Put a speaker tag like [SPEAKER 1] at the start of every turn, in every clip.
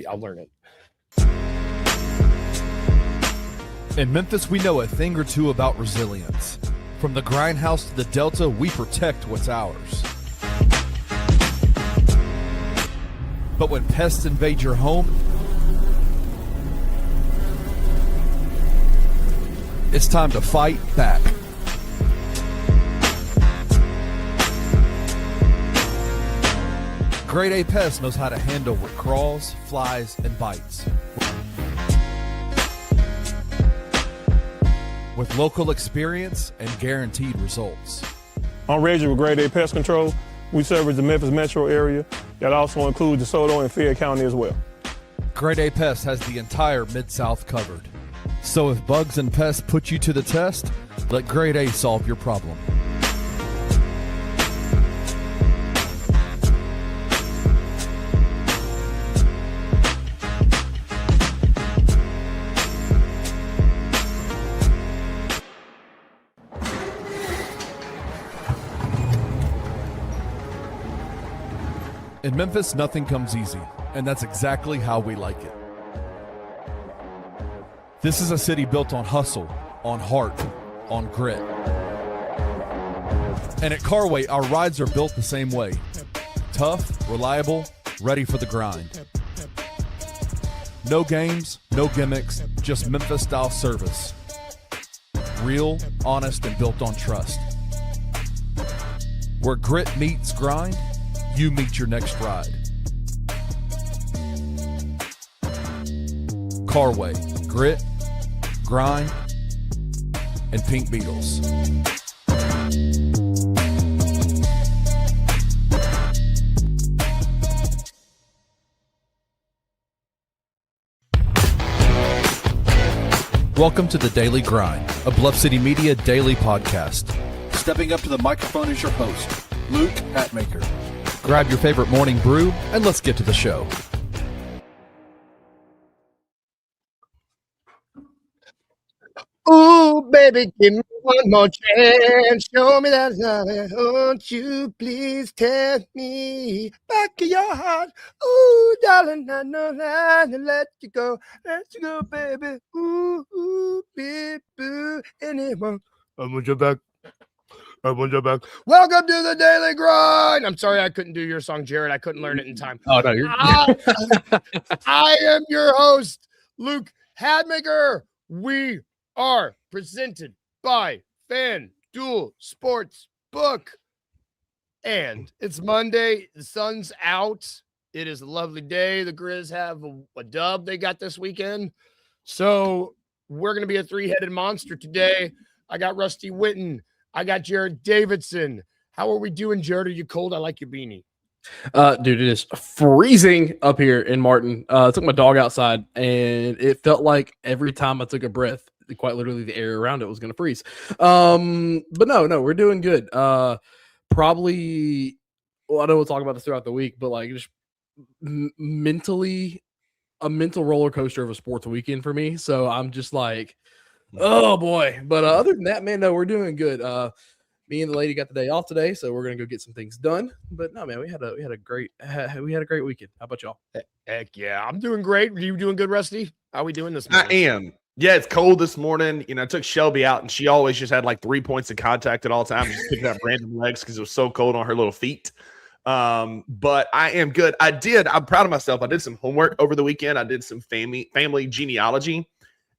[SPEAKER 1] I'll learn it.
[SPEAKER 2] In Memphis, we know a thing or two about resilience. From the grindhouse to the Delta, we protect what's ours. But when pests invade your home, it's time to fight back. Grade A Pest knows how to handle what crawls, flies, and bites. With local experience and guaranteed results.
[SPEAKER 3] I'm Reggie with Grade A Pest Control. We service the Memphis metro area. That also includes DeSoto and Fayette County as well.
[SPEAKER 2] Grade A Pest has the entire Mid-South covered. So if bugs and pests put you to the test, let Grade A solve your problem. In Memphis, nothing comes easy, and that's exactly how we like it. This is a city built on hustle, on heart, on grit. And at Carway, our rides are built the same way. Tough, reliable, ready for the grind. No games, no gimmicks, just Memphis-style service. Real, honest, and built on trust. Where grit meets grind, you meet your next ride. Carway, grit, grind, and Pink Beetles. Welcome to the Daily Grind, a Bluff City Media daily podcast. Stepping up to the microphone is your host, Luke Hatmaker. Grab your favorite morning brew, and let's get to the show.
[SPEAKER 1] Ooh, baby, give me one more chance. Show me that love. Won't you please take me back to your heart? Ooh, darling, I know that to let you go, baby. Ooh, beep, boo, anyone. I want you back. Welcome to the Daily Grind. I'm sorry I couldn't do your song, Jared. I couldn't learn it in time.
[SPEAKER 4] Oh, no, you're
[SPEAKER 1] I am your host, Luke Hadmaker. We are presented by FanDuel Sportsbook. And it's Monday. The sun's out. It is a lovely day. The Grizz have a dub they got this weekend. So we're going to be a three-headed monster today. I got Rusty Witten. I got Jared Davidson. How are we doing, Jared? Are you cold? I like your beanie.
[SPEAKER 4] Dude, it is freezing up here in Martin. I took my dog outside, and it felt like every time I took a breath, quite literally the air around it was going to freeze. But no, we're doing good. Probably, well, I know we'll talk about this throughout the week, but like just mentally, a mental roller coaster of a sports weekend for me. So I'm just like, oh boy. But other than that, man, no, we're doing good. Me and the lady got the day off today, so we're gonna go get some things done. But no, man, we had a great weekend. How about y'all?
[SPEAKER 1] Heck yeah, I'm doing great. Are you doing good, Rusty? How are we doing this morning?
[SPEAKER 5] I am. Yeah, it's cold this morning. You know, I took Shelby out, and she always just had like 3 points of contact at all times, just picking up random legs because it was so cold on her little feet. But I am good. I'm proud of myself. I did some homework over the weekend. I did some family genealogy,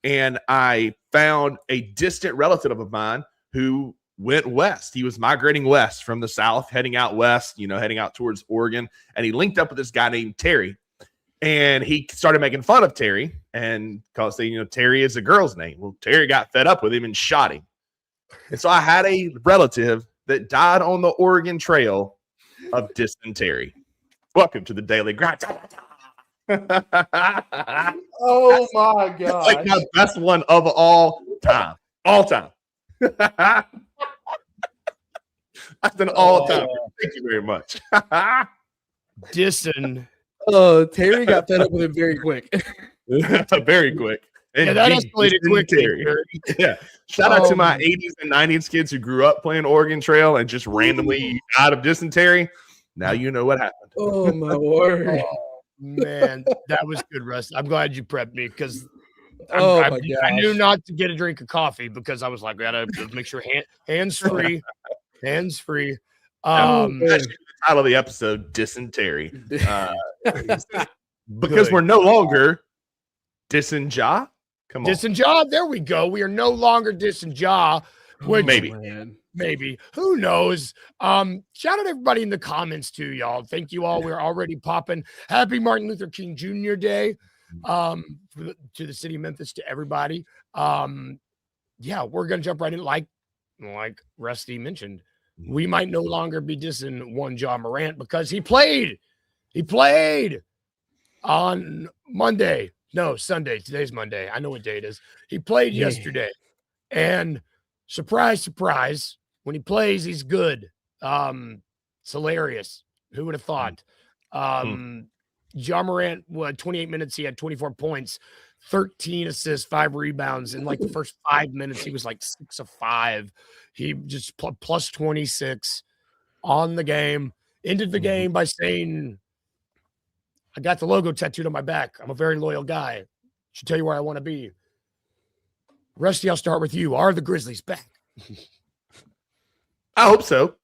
[SPEAKER 5] and I found a distant relative of mine who went west. He was migrating west from the south, heading out west, heading out towards Oregon. And he linked up with this guy named Terry. And he started making fun of Terry and because Terry is a girl's name. Well, Terry got fed up with him and shot him. And so I had a relative that died on the Oregon Trail of dysentery. Welcome to the Daily Grind.
[SPEAKER 4] Oh my God.
[SPEAKER 5] Like my best one of all time. All time. That's an all time. Thank you very much.
[SPEAKER 1] Dysen.
[SPEAKER 4] Oh, Terry got fed up with him very quick.
[SPEAKER 5] Very quick. And
[SPEAKER 1] yeah, that escalated quickly.
[SPEAKER 5] Yeah. Shout out to my 80s and 90s kids who grew up playing Oregon Trail and just randomly died of dysentery. Now you know what happened.
[SPEAKER 4] Oh, my word.
[SPEAKER 1] Man, that was good, Russ. I'm glad you prepped me because
[SPEAKER 4] Oh my
[SPEAKER 1] I knew
[SPEAKER 4] gosh.
[SPEAKER 1] not to get a drink of coffee because I was like, gotta make sure hands free, hands free.
[SPEAKER 4] Oh, man.
[SPEAKER 5] That should be the title of the episode, Dysentery. Because
[SPEAKER 1] Good.
[SPEAKER 5] we're no longer dissing Ja. Come on.
[SPEAKER 1] Dissing Ja, there we go. We are no longer dissing Ja, which
[SPEAKER 5] Maybe.
[SPEAKER 1] maybe. Who knows? Shout out everybody in the comments too, y'all. Thank you all. We're already popping. Happy Martin Luther King Jr. Day. To the city of Memphis, to everybody. Yeah, we're gonna jump right in. Like Rusty mentioned, we might no longer be dissing one Ja Morant because he played on Monday. No, Sunday. Today's Monday. I know what day it is. He played yesterday. And surprise, surprise, when he plays, he's good. It's hilarious. Who would have thought? Ja Morant, 28 minutes, he had 24 points, 13 assists, 5 rebounds. In like the first 5 minutes, he was like 6 of 5. He just plus 26 on the game. Ended the game by saying, I got the logo tattooed on my back. I'm a very loyal guy. Should tell you where I want to be. Rusty, I'll start with you. Are the Grizzlies back?
[SPEAKER 5] I hope so.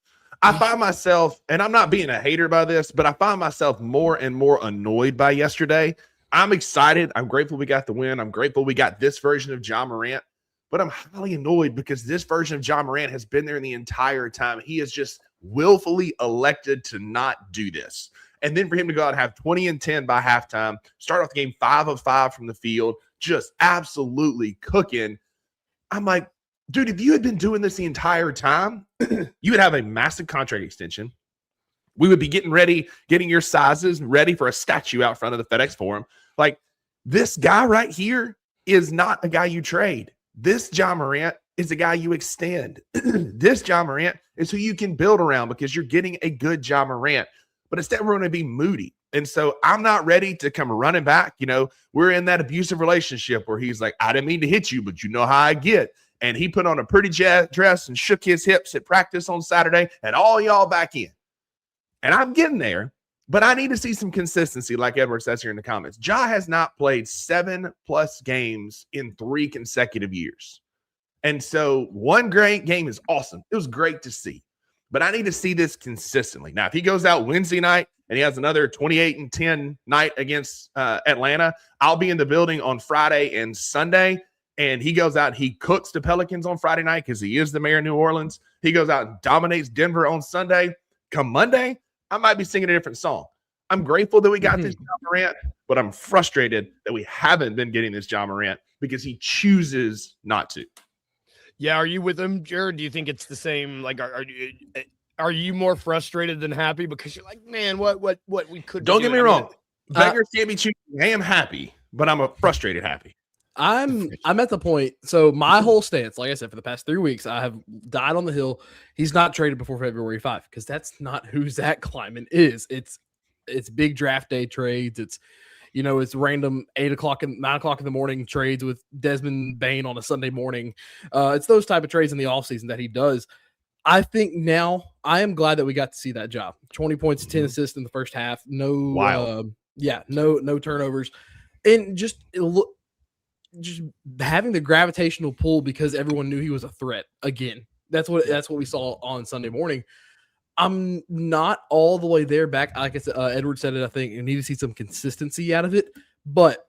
[SPEAKER 5] I find myself, and I'm not being a hater by this, but I find myself more and more annoyed by yesterday. I'm excited. I'm grateful we got the win. I'm grateful we got this version of Ja Morant, but I'm highly annoyed because this version of Ja Morant has been there the entire time. He has just willfully elected to not do this. And then for him to go out and have 20 and 10 by halftime, start off the game 5 of 5 from the field, just absolutely cooking. I'm like, dude, if you had been doing this the entire time, you would have a massive contract extension. We would be getting your sizes ready for a statue out front of the FedEx Forum. Like, this guy right here is not a guy you trade. This Ja Morant is a guy you extend. This Ja Morant is who you can build around because you're getting a good Ja Morant. But instead, we're going to be moody. And so I'm not ready to come running back. You know, we're in that abusive relationship where he's like, I didn't mean to hit you, but you know how I get. And he put on a pretty dress and shook his hips at practice on Saturday, and all y'all back in. And I'm getting there, but I need to see some consistency, like Edward says here in the comments. Ja has not played 7+ games in 3 consecutive years. And so one great game is awesome. It was great to see. But I need to see this consistently. Now, if he goes out Wednesday night and he has another 28 and 10 night against Atlanta, I'll be in the building on Friday and Sunday. And he goes out and he cooks the Pelicans on Friday night because he is the mayor of New Orleans. He goes out and dominates Denver on Sunday. Come Monday, I might be singing a different song. I'm grateful that we got this Ja Morant, but I'm frustrated that we haven't been getting this Ja Morant because he chooses not to.
[SPEAKER 1] Yeah, are you with him, Jared? Do you think it's the same? Like, are you more frustrated than happy because you're like, man, what we could?
[SPEAKER 5] Don't get me wrong, beggars can't be choosing. I am happy, but I'm a frustrated happy.
[SPEAKER 4] I'm at the point. So my whole stance, like I said, for the past 3 weeks, I have died on the hill. He's not traded before February 5 because that's not who Zach Kleiman is. It's big draft day trades. It's it's random 9 o'clock in the morning trades with Desmond Bain on a Sunday morning. It's those type of trades in the offseason that he does. I think now I am glad that we got to see that job. 20 points, 10 assists in the first half. No turnovers. And just having the gravitational pull because everyone knew he was a threat again. That's what we saw on Sunday morning. I'm not all the way there back. Like I said, Edward said it, I think you need to see some consistency out of it, but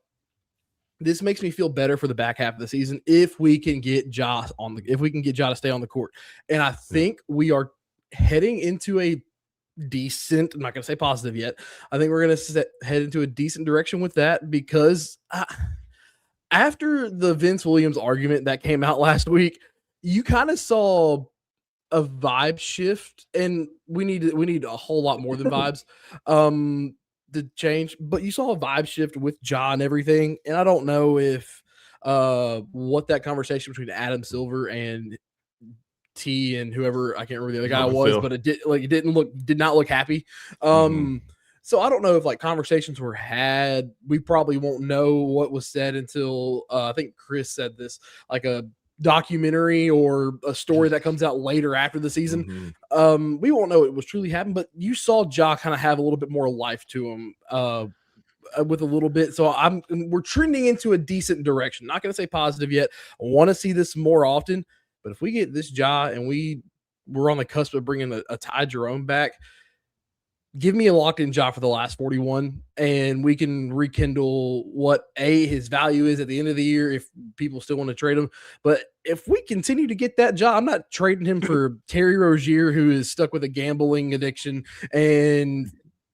[SPEAKER 4] this makes me feel better for the back half of the season if we can get Ja to stay on the court. And I think we are heading into a decent, I'm not going to say positive yet. I think we're going to head into a decent direction with that because after the Vince Williams argument that came out last week, you kind of saw a vibe shift, and we need a whole lot more than vibes to change. But you saw a vibe shift with Ja and everything, and I don't know if what that conversation between Adam Silver and T and whoever, I can't remember the other guy was, but it did not look happy. So I don't know if like conversations were had. We probably won't know what was said until I think Chris said this, like a documentary or a story that comes out later after the season. We won't know it was truly happened, but you saw Ja kind of have a little bit more life to him with a little bit. So we're trending into a decent direction. Not going to say positive yet. I want to see this more often, but if we get this Ja and we're on the cusp of bringing a Ty Jerome back, give me a locked-in Ja for the last 41, and we can rekindle what his value is at the end of the year if people still want to trade him. But if we continue to get that Ja, I'm not trading him for Terry Rozier, who is stuck with a gambling addiction, and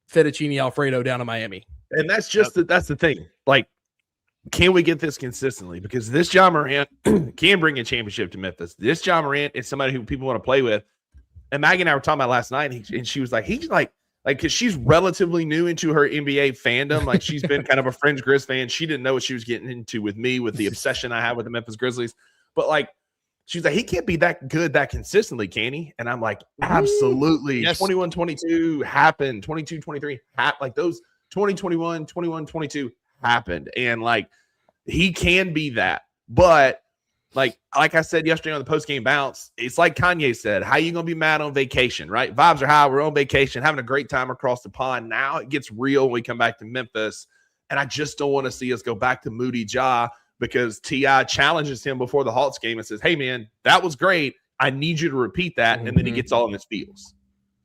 [SPEAKER 4] fettuccine Alfredo down in Miami.
[SPEAKER 5] And that's just that's the thing. Like, can we get this consistently? Because this Ja Morant can bring a championship to Memphis. This Ja Morant is somebody who people want to play with. And Maggie and I were talking about last night, and she was like, he's like, because she's relatively new into her NBA fandom. Like, she's been kind of a fringe Grizz fan. She didn't know what she was getting into with me, with the obsession I have with the Memphis Grizzlies. But, like, she's like, he can't be that good that consistently, can he? And I'm like, absolutely. Yes. 21-22 happened. 22-23 happened. Like, those 2021, 21-22 happened. And, like, he can be that. But, like I said yesterday on the post-game bounce, it's like Kanye said, how you going to be mad on vacation, right? Vibes are high. We're on vacation, having a great time across the pond. Now it gets real when we come back to Memphis. And I just don't want to see us go back to Moody Ja, because T.I. challenges him before the Hawks game and says, hey, man, that was great. I need you to repeat that. And then he gets all in his feels.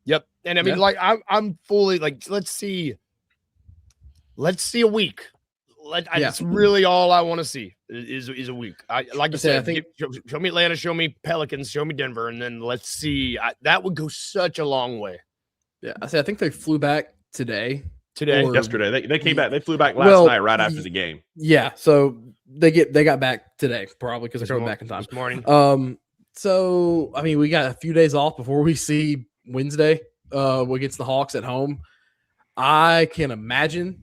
[SPEAKER 1] Yep. And I mean, like, I'm fully like, let's see a week. That's really all I want to see is a week. Like you said, show me Atlanta, show me Pelicans, show me Denver, and then let's see. That would go such a long way.
[SPEAKER 4] Yeah, I think they flew back today.
[SPEAKER 5] Yesterday. They came back. They flew back last night right after the game.
[SPEAKER 4] Yeah, so they got back today probably because they're coming back in time.
[SPEAKER 1] This morning.
[SPEAKER 4] So I mean, we got a few days off before we see Wednesday against the Hawks at home. I can imagine,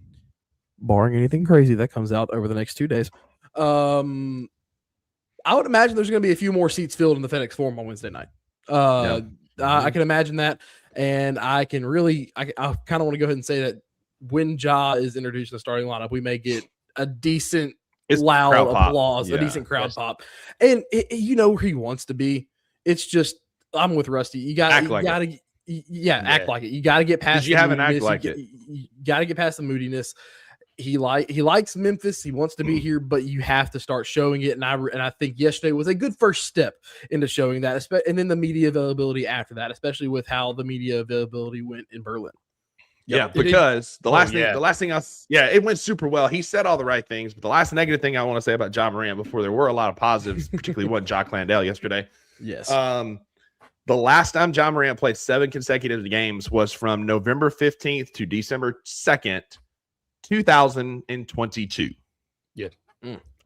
[SPEAKER 4] barring anything crazy that comes out over the next 2 days, I would imagine there's going to be a few more seats filled in the FedEx Forum on Wednesday night. I can imagine that, and I kind of want to go ahead and say that when Ja is introduced in the starting lineup, we may get a decent loud applause, a decent crowd pop, and you know where he wants to be. It's just I'm with Rusty. You got to act like it. You got to get past.
[SPEAKER 5] You haven't acted like it.
[SPEAKER 4] You got to get past the moodiness. He likes Memphis. He wants to be here, but you have to start showing it. And I think yesterday was a good first step into showing that, and then the media availability after that, especially with how the media availability went in Berlin.
[SPEAKER 5] Yeah, because the last thing it went super well. He said all the right things, but the last negative thing I want to say about Ja Morant before there were a lot of positives, particularly one Jock Landale yesterday.
[SPEAKER 4] Yes.
[SPEAKER 5] The last time Ja Morant played 7 consecutive games was from November 15th to December 2nd. 2022.
[SPEAKER 1] Yeah.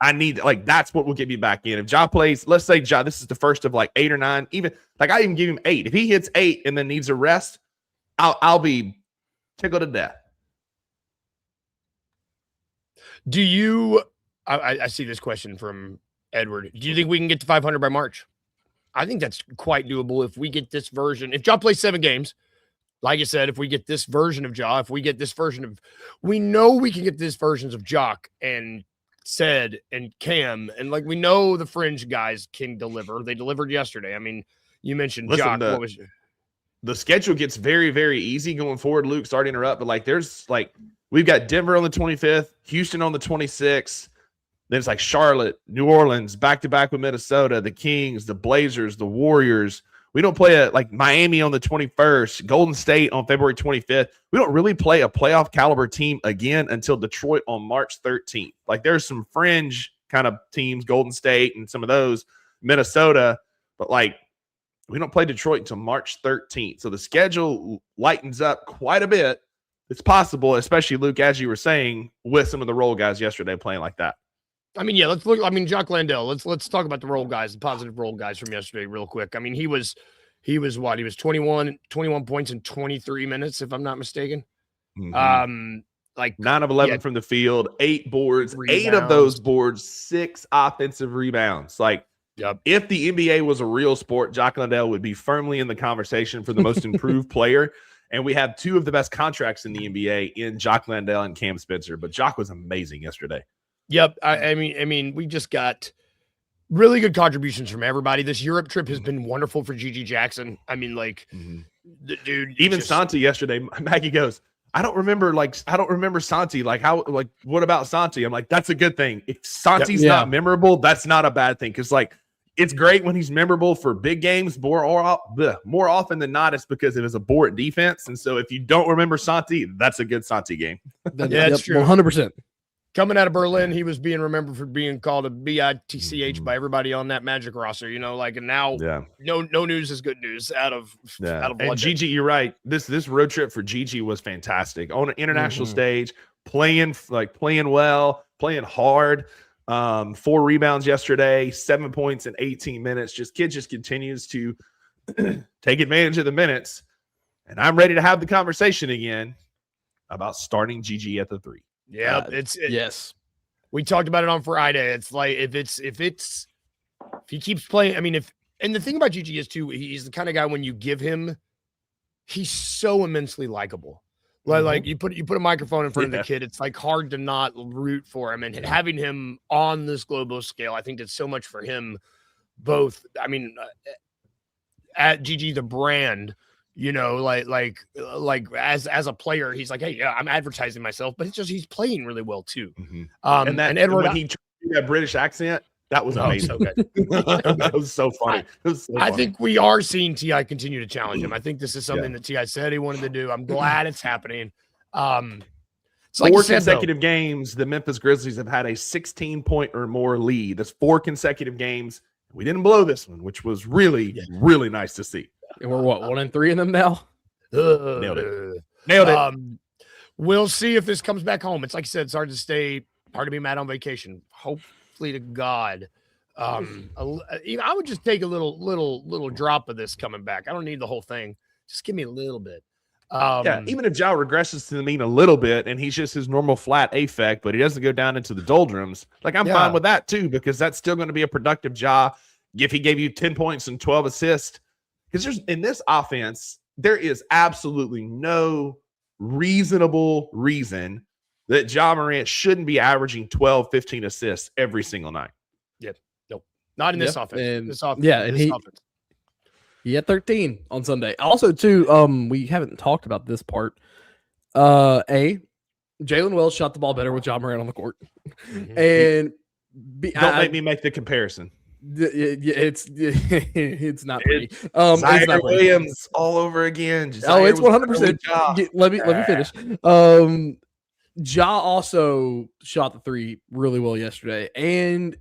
[SPEAKER 5] I need, like, that's what will get me back in. If Ja plays, let's say Ja, this is the first of like 8 or 9, even like I even give him 8. If he hits 8 and then needs a rest, I'll be tickled to death.
[SPEAKER 1] Do you I see this question from Edward. Do you think we can get to 500 by March? I think that's quite doable if we get this version. If Ja plays 7 games, like you said, if we get this version of Ja, if we get this version of, we know we can get these versions of Jock and Ced and Cam, and like we know the fringe guys can deliver. They delivered yesterday. I mean, you mentioned Jock.
[SPEAKER 5] The schedule gets very, very easy going forward. Luke, sorry to interrupt, but like there's like we've got Denver on the 25th, Houston on the 26th. Then it's like Charlotte, New Orleans, back to back with Minnesota, the Kings, the Blazers, the Warriors. We don't play like Miami on the 21st, Golden State on February 25th. We don't really play a playoff caliber team again until Detroit on March 13th. Like there's some fringe kind of teams, Golden State and some of those, Minnesota, but like we don't play Detroit until March 13th. So the schedule lightens up quite a bit. It's possible, especially Luke, as you were saying, with some of the role guys yesterday playing like that.
[SPEAKER 1] I mean, yeah, let's look. I mean, Jock Landale. Let's talk about the role guys, the positive role guys from yesterday, real quick. I mean, he was what? He was 21 points in 23 minutes, if I'm not mistaken.
[SPEAKER 5] Mm-hmm.
[SPEAKER 1] Like
[SPEAKER 5] 9 of 11 from the field, 8 boards, rebounds. 8 of those boards, 6 offensive rebounds. Like, if the NBA was a real sport, Jock Landale would be firmly in the conversation for the most improved player. And we have 2 of the best contracts in the NBA in Jock Landale and Cam Spencer. But Jock was amazing yesterday.
[SPEAKER 1] Yep. I mean, we just got really good contributions from everybody. This Europe trip has been wonderful for Gigi Jackson. I mean, like, the dude.
[SPEAKER 5] Even Santa yesterday, Maggie goes, I don't remember Santi. What about Santi? I'm like, that's a good thing. If Santi's not memorable, that's not a bad thing. Because it's great when he's memorable for big games. More often than not, it's because it was a board defense. And so if you don't remember Santi, that's a good Santi game.
[SPEAKER 1] That's true.
[SPEAKER 4] 100%.
[SPEAKER 1] Coming out of Berlin, he was being remembered for being called a bitch by everybody on that Magic roster. And now no news is good news out of
[SPEAKER 5] and Gigi, you're right. This road trip for Gigi was fantastic on an international stage, playing well, playing hard. 4 rebounds yesterday, 7 points in 18 minutes. Kid just continues to take advantage of the minutes. And I'm ready to have the conversation again about starting Gigi at the 3.
[SPEAKER 1] Yeah,
[SPEAKER 4] yes.
[SPEAKER 1] We talked about it on Friday. It's like if he keeps playing. I mean, and the thing about Gigi is too, he's the kind of guy when you give him, he's so immensely likable. Like you put a microphone in front of the kid, it's like hard to not root for him. And having him on this global scale, I think did so much for him. Both, I mean, at Gigi the brand. As a player, he's like, hey, yeah, I'm advertising myself, but it's just he's playing really well too.
[SPEAKER 5] And Edward, when he tried to do that British accent, that was amazing.
[SPEAKER 1] So good.
[SPEAKER 5] That was so funny.
[SPEAKER 1] I think we are seeing T.I. continue to challenge him. I think this is something that T.I. said he wanted to do. I'm glad it's happening. It's like
[SPEAKER 5] 4 consecutive games, the Memphis Grizzlies have had a 16-point or more lead. That's 4 consecutive games. We didn't blow this one, which was really, really nice to see.
[SPEAKER 4] And we're 1-3 in them now.
[SPEAKER 5] Nailed it.
[SPEAKER 1] We'll see if this comes back home. It's like I said, it's hard to be mad on vacation. Hopefully to God. I would just take a little drop of this coming back. I don't need the whole thing. Just give me a little bit.
[SPEAKER 5] Even if Ja regresses to the mean a little bit and he's just his normal flat affect, but he doesn't go down into the doldrums, I'm fine with that too, because that's still going to be a productive Ja if he gave you 10 points and 12 assists. Because in this offense, there is absolutely no reasonable reason that Ja Morant shouldn't be averaging 12, 15 assists every single night.
[SPEAKER 1] Yep. Nope. Not in this offense.
[SPEAKER 4] He had 13 on Sunday. Also, too, we haven't talked about this part. Jalen Wells shot the ball better with Ja Morant on the court. And
[SPEAKER 5] don't make me make the comparison.
[SPEAKER 4] It's not pretty.
[SPEAKER 5] Zaire Williams all over again.
[SPEAKER 4] It's 100%. Let me finish. Ja also shot the 3 really well yesterday, and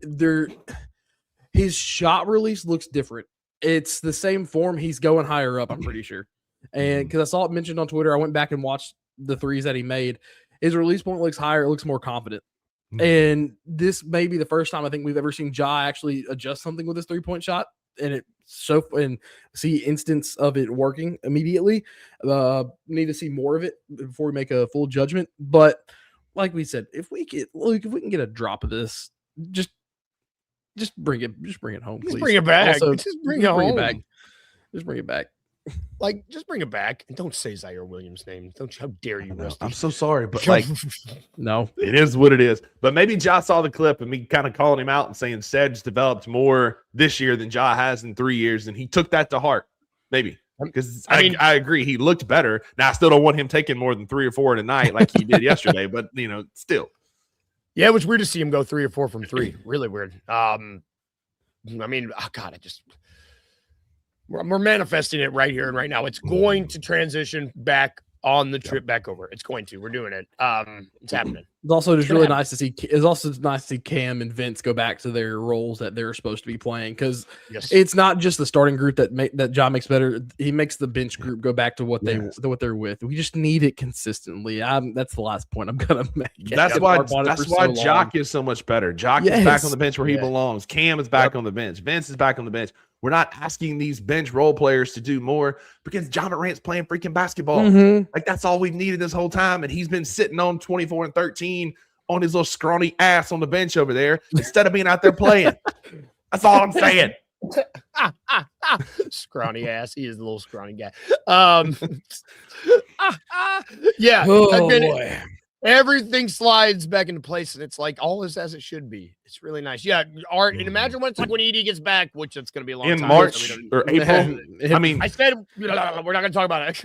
[SPEAKER 4] his shot release looks different. It's the same form. He's going higher up, I'm pretty sure. And because I saw it mentioned on Twitter, I went back and watched the 3s that he made. His release point looks higher. It looks more confident. And this may be the first time I think we've ever seen Ja actually adjust something with his 3-point shot, and see instance of it working immediately. Need to see more of it before we make a full judgment. But like we said, if we can get a drop of this, just bring it home, please.
[SPEAKER 1] Just bring it back.
[SPEAKER 4] Also,
[SPEAKER 1] just bring it back.
[SPEAKER 4] Just bring it back.
[SPEAKER 1] Just bring it back and don't say Zaire Williams' name. How dare you, Rusty?
[SPEAKER 5] I'm so sorry, but
[SPEAKER 4] no,
[SPEAKER 5] it is what it is. But maybe Ja saw the clip and me kind of calling him out and saying Sedge developed more this year than Ja has in 3 years, and he took that to heart. Maybe because I agree he looked better. Now I still don't want him taking more than 3 or 4 in a night like he did yesterday, but still.
[SPEAKER 1] Yeah, it was weird to see him go 3 or 4 from 3. Really weird. We're manifesting it right here and right now. It's going to transition back on the trip back over. It's going to. We're doing it. It's happening.
[SPEAKER 4] It's also just really nice to see. It's also nice to see Cam and Vince go back to their roles that they're supposed to be playing, because it's not just the starting group that Ja makes better. He makes the bench group go back to what they're with. We just need it consistently. That's the last point I'm gonna make.
[SPEAKER 5] That's why Jock is so much better. Jock is back on the bench where he belongs. Cam is back on the bench. Vince is back on the bench. We're not asking these bench role players to do more because Ja Morant's playing freaking basketball. That's all we've needed this whole time. And he's been sitting on 24 and 13 on his little scrawny ass on the bench over there instead of being out there playing. That's all I'm saying.
[SPEAKER 1] Scrawny ass. He is a little scrawny guy. Yeah.
[SPEAKER 4] Oh, boy.
[SPEAKER 1] everything slides back into place, and it's like all is as it should be. It's really nice. Yeah, Art. And imagine what it's like when Edie gets back, which it's going to be a long
[SPEAKER 5] in
[SPEAKER 1] time.
[SPEAKER 5] March
[SPEAKER 1] so
[SPEAKER 5] or April. I mean,
[SPEAKER 1] I said we're not going to talk about it.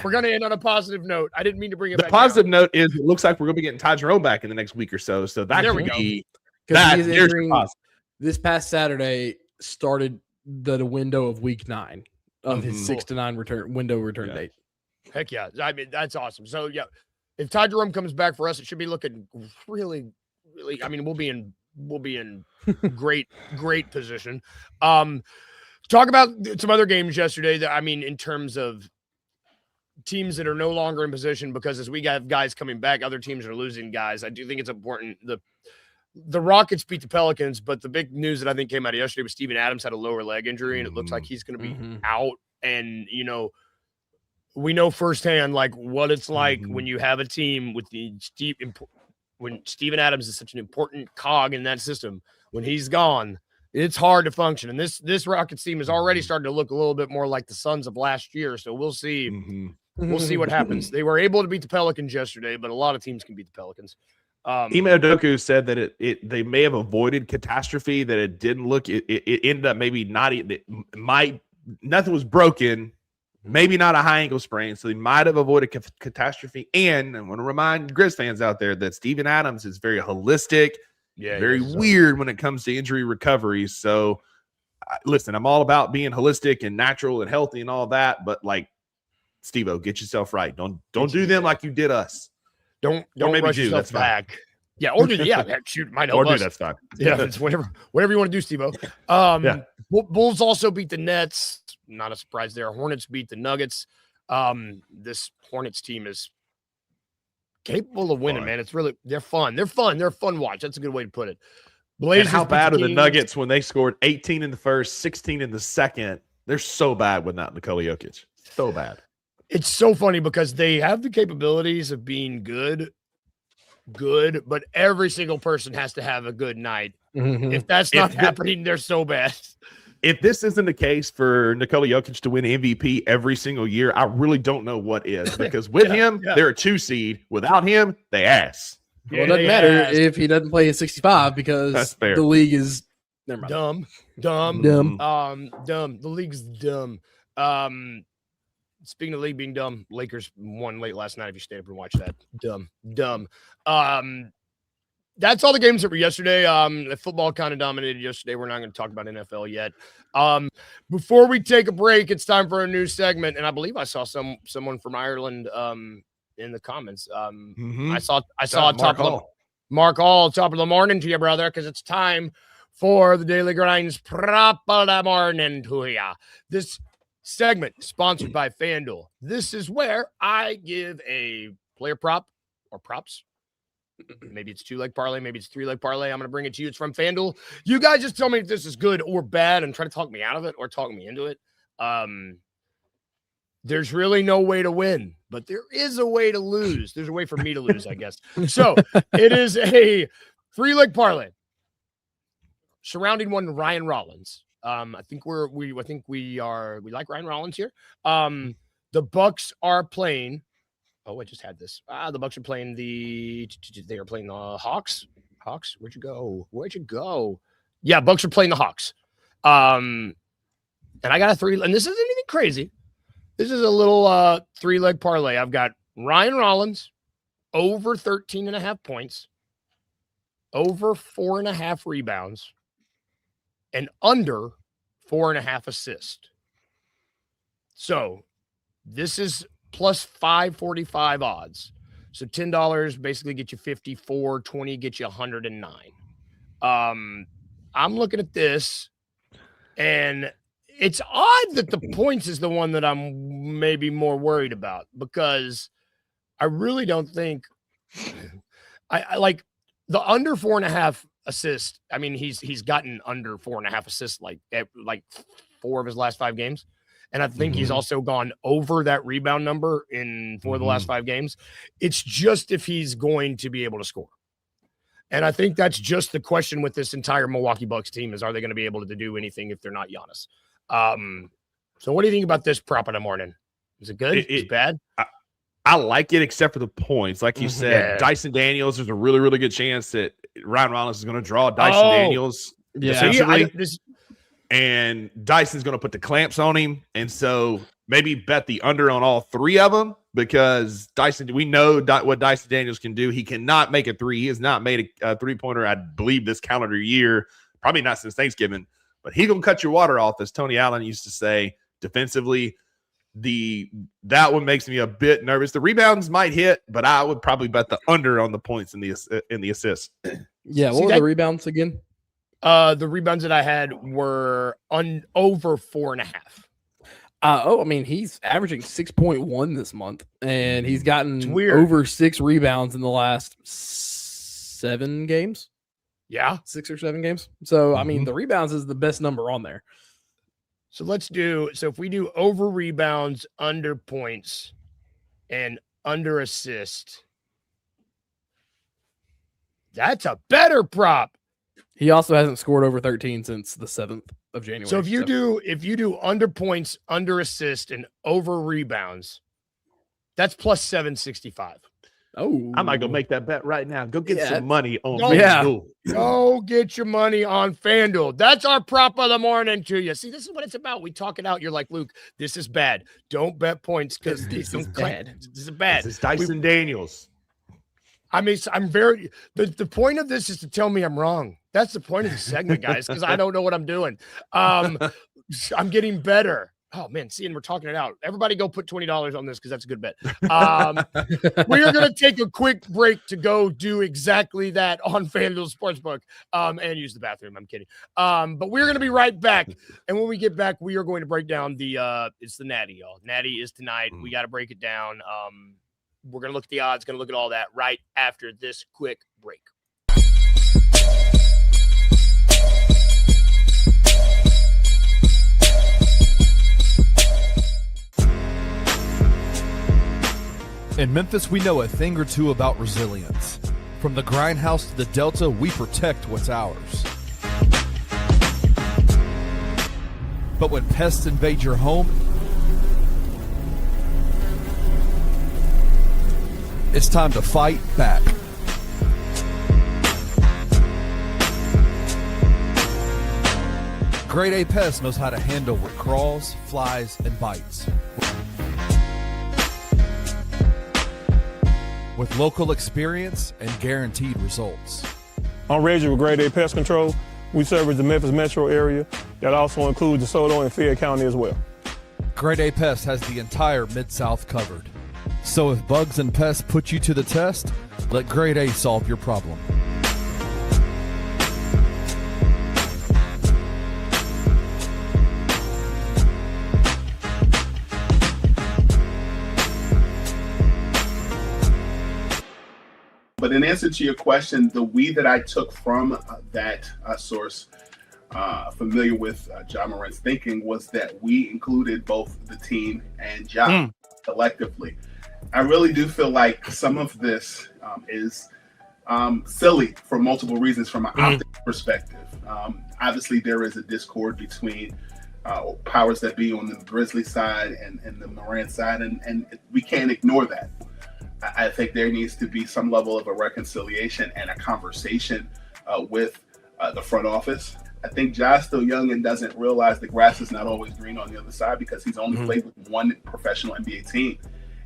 [SPEAKER 1] We're going to end on a positive note. I didn't mean to bring it
[SPEAKER 5] the
[SPEAKER 1] back.
[SPEAKER 5] positive note is it looks like we're going to be getting Ty Jerome back in the next week or so. So that
[SPEAKER 1] There
[SPEAKER 5] could
[SPEAKER 1] we go.
[SPEAKER 5] be
[SPEAKER 4] Because
[SPEAKER 5] that. There's the positive.
[SPEAKER 4] this past Saturday started the window of week 9 of his 6 to 9 return date.
[SPEAKER 1] Heck yeah. I mean, that's awesome. So, yeah, if Ty Jerome comes back for us, it should be looking really, really, I mean, we'll be in great position. Talk about some other games yesterday that, I mean, in terms of teams that are no longer in position, because as we got guys coming back, other teams are losing guys. I do think it's important. The Rockets beat the Pelicans, but the big news that I think came out of yesterday was Steven Adams had a lower leg injury, and it looks like he's going to be out. And, you know, we know firsthand like what it's like when you have a team with when Steven Adams is such an important cog in that system. When he's gone, it's hard to function. And this Rockets team is already starting to look a little bit more like the Suns of last year. So we'll see. We'll see what happens. They were able to beat the Pelicans yesterday, but a lot of teams can beat the Pelicans.
[SPEAKER 5] Ime Udoka said that they may have avoided catastrophe, that it didn't look it ended up maybe not nothing was broken, maybe not a high ankle sprain, so they might have avoided catastrophe. And I want to remind Grizz fans out there that Steven Adams is very holistic, very weird when it comes to injury recovery. So listen, I'm all about being holistic and natural and healthy and all that, but like, Steve-O, get yourself right. Don't do them like you did us.
[SPEAKER 1] Don't
[SPEAKER 5] maybe
[SPEAKER 1] rush yourself
[SPEAKER 5] that's
[SPEAKER 1] back. Fine. Yeah, or do shoot, might help us.
[SPEAKER 5] That's fine.
[SPEAKER 1] Yeah, it's whatever you want to do, Steve-O. Bulls also beat the Nets. Not a surprise there. Hornets beat the Nuggets. This Hornets team is capable of winning, man. It's really they're fun. They're fun watch. That's a good way to put it.
[SPEAKER 5] Blazers, and how bad are the Nuggets when they scored 18 in the first, 16 in the second? They're so bad without Nikola Jokic. So bad.
[SPEAKER 1] It's so funny because they have the capabilities of being good, but every single person has to have a good night. If that's not happening, they're so bad.
[SPEAKER 5] If this isn't the case for Nikola Jokic to win MVP every single year, I really don't know what is. Because with him, they're a 2 seed. Without him, they ass.
[SPEAKER 4] Well, it doesn't matter if he doesn't play at 65 because the league is
[SPEAKER 1] dumb. The league's dumb. Speaking of league being dumb, Lakers won late last night. If you stayed up and watched that, dumb. That's all the games that were yesterday. The football kind of dominated yesterday. We're not going to talk about NFL yet. Before we take a break, it's time for a new segment, and I believe I saw someone from Ireland in the comments. I saw Mark Hall, top of the morning to you, brother, because it's time for the Daily Grind's prop of the morning to you. This segment sponsored by FanDuel. This is where I give a player prop or props. Maybe it's 2-leg parlay, maybe it's 3-leg parlay. I'm going to bring it to you. It's from FanDuel. You guys just tell me if this is good or bad and try to talk me out of it or talk me into it. There's really no way to win, but there is a way to lose. There's a way for me to lose, I guess. So it is a 3-leg parlay surrounding one Ryan Rollins. I think we like Ryan Rollins here. The Bucks are playing. Oh, I just had this. The Bucks are playing the Hawks. Hawks, where'd you go? Yeah, Bucks are playing the Hawks. And I got a 3, and this isn't anything crazy. This is a little 3-leg parlay. I've got Ryan Rollins over 13.5 points, over 4.5 rebounds, and under 4.5 assists. So this is plus 545 odds. So $10 basically get you 54, 20 get you 109. I'm looking at this, and it's odd that the points is the one that I'm maybe more worried about, because I really don't think I like the under 4.5 assists. I mean, he's gotten under 4.5 assists like 4 of his last 5 games. And I think he's also gone over that rebound number in 4 of the last 5 games. It's just if he's going to be able to score. And I think that's just the question with this entire Milwaukee Bucks team is, are they going to be able to do anything if they're not Giannis? So what do you think about this prop in the morning? Is it good? Is it bad?
[SPEAKER 5] I like it except for the points. Like you said, Dyson Daniels, there's a really, really good chance that Ryan Rollins is going to draw Dyson Daniels defensively. And Dyson's going to put the clamps on him. And so maybe bet the under on all three of them because Dyson, we know what Dyson Daniels can do. He cannot make a three. He has not made a three-pointer, I believe, this calendar year. Probably not since Thanksgiving. But he's going to cut your water off, as Tony Allen used to say, defensively. That one makes me a bit nervous. The rebounds might hit, but I would probably bet the under on the points in the assists.
[SPEAKER 4] Yeah, what were the rebounds again?
[SPEAKER 1] The rebounds that I had were over 4.5.
[SPEAKER 4] I mean, he's averaging 6.1 this month, and he's gotten over 6 rebounds in the last 7 games.
[SPEAKER 1] Yeah,
[SPEAKER 4] 6 or 7 games. So I mean, the rebounds is the best number on there.
[SPEAKER 1] So if we do over rebounds, under points, and under assist, that's a better prop.
[SPEAKER 4] He also hasn't scored over 13 since the 7th of January.
[SPEAKER 1] So if you do under points, under assist, and over rebounds, that's plus 765.
[SPEAKER 4] Oh,
[SPEAKER 5] I might go make that bet right now. Go get some money on
[SPEAKER 1] FanDuel. Go get your money on FanDuel. That's our prop of the morning to you. See, this is what it's about. We talk it out. You're like, Luke, this is bad. Don't bet points because this is bad. This is bad.
[SPEAKER 5] This is Dyson Daniels.
[SPEAKER 1] I mean, the point of this is to tell me I'm wrong. That's the point of the segment, guys, because I don't know what I'm doing. I'm getting better. Oh, man, and we're talking it out. Everybody go put $20 on this because that's a good bet. We are going to take a quick break to go do exactly that on FanDuel Sportsbook and use the bathroom. I'm kidding. But we're going to be right back. And when we get back, we are going to break down it's the Natty, y'all. Natty is tonight. We got to break it down. We're going to look at the odds, going to look at all that right after this quick break.
[SPEAKER 2] In Memphis, we know a thing or two about resilience. From the grindhouse to the Delta, we protect what's ours. But when pests invade your home, it's time to fight back. Grade A Pest knows how to handle what crawls, flies, and bites. With local experience and guaranteed results.
[SPEAKER 3] I'm Reggie with Grade A Pest Control. We service the Memphis metro area. That also includes DeSoto and Fayette County as well.
[SPEAKER 2] Grade A Pest has the entire Mid-South covered. So if bugs and pests put you to the test, let Grade A solve your problem.
[SPEAKER 6] But in answer to your question, the weed that I took from that source, familiar with Ja Morant's thinking, was that we included both the team and Ja collectively. I really do feel like some of this is silly for multiple reasons from an optics perspective. Obviously, there is a discord between powers that be on the Grizzlies side and the Morant side, and we can't ignore that. I think there needs to be some level of a reconciliation and a conversation with the front office. I think Ja's still young and doesn't realize the grass is not always green on the other side because he's only played with one professional NBA team.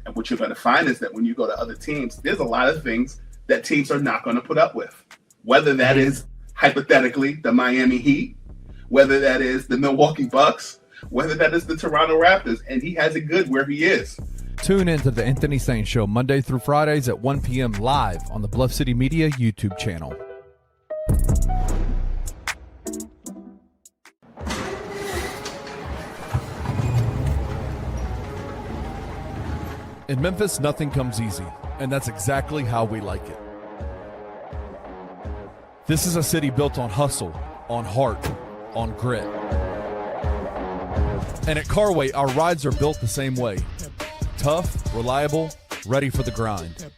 [SPEAKER 6] And what you're going to find is that when you go to other teams, there's a lot of things that teams are not going to put up with, whether that is hypothetically the Miami Heat, whether that is the Milwaukee Bucks, whether that is the Toronto Raptors, and he has it good where he is.
[SPEAKER 2] Tune in to the Anthony Sain Show Monday through Fridays at 1 p.m. live on the Bluff City Media YouTube channel. In Memphis, nothing comes easy, and that's exactly how we like it. This is a city built on hustle, on heart, on grit. And at Carway, our rides are built the same way. Tough, reliable, ready for the grind.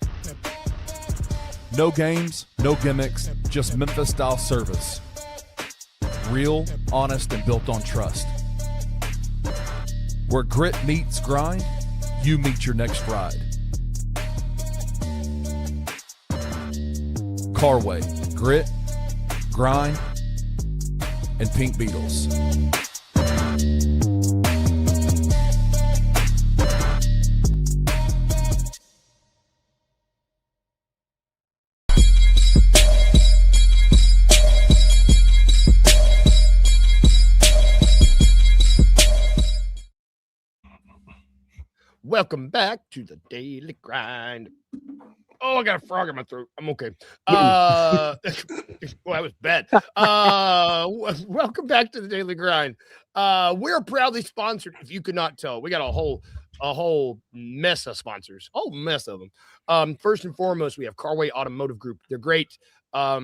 [SPEAKER 2] No games, no gimmicks, just Memphis-style service. Real, honest, and built on trust. Where grit meets grind, you meet your next ride. Carway, grit, grind, and pink beetles.
[SPEAKER 1] Welcome back to the Daily Grind. Oh, I got a frog in my throat. I'm okay. Well, that was bad. Welcome back to the Daily Grind. We're proudly sponsored. If you could not tell, we got a whole mess of sponsors. A whole mess of them. First and foremost, we have Carway Automotive Group. They're great. I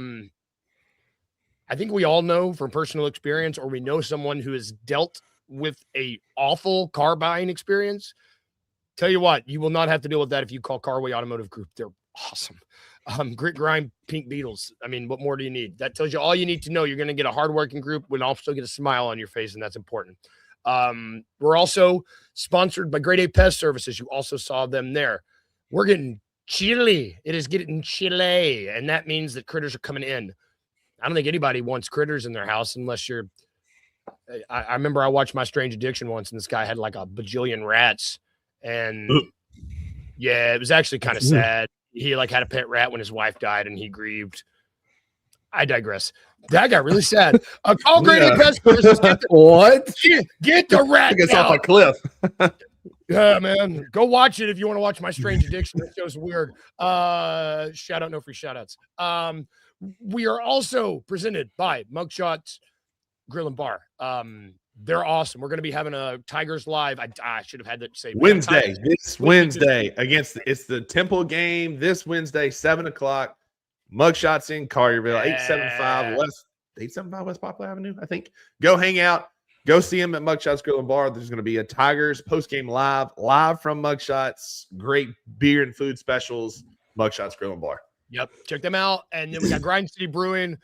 [SPEAKER 1] think we all know from personal experience, or we know someone who has dealt with a awful car buying experience. Tell you what, you will not have to deal with that if you call Carway Automotive Group. They're awesome. Grit, grind, pink beetles. I mean, what more do you need? That tells you all you need to know. You're going to get a hardworking group and also get a smile on your face, and that's important. We're also sponsored by Grade A Pest Services. You also saw them there. We're getting chilly. It is getting chilly, and that means that critters are coming in. I don't think anybody wants critters in their house unless you're – I remember I watched My Strange Addiction once, and this guy had like a bajillion rats. And yeah, it was actually kind of sad. He like had a pet rat when his wife died and he grieved. I digress. That got really sad. Call Grade A Pest Services. Get the rat
[SPEAKER 5] It's off a cliff.
[SPEAKER 1] Yeah, man. Go watch it if you want to watch My Strange Addiction. That show's weird. Shout out, no free shout outs. We are also presented by Mugshots Grill and Bar. They're awesome. We're going to be having a Tigers live. I should have had that say
[SPEAKER 5] Wednesday. This Wednesday it's the Temple game this Wednesday, 7:00. Mugshots in Collierville, 875 West Poplar Avenue, I think. Go hang out. Go see them at Mugshots Grill and Bar. There's going to be a Tigers post-game live from Mugshots. Great beer and food specials. Mugshots Grill and Bar.
[SPEAKER 1] Yep. Check them out. And then we got Grind City Brewing.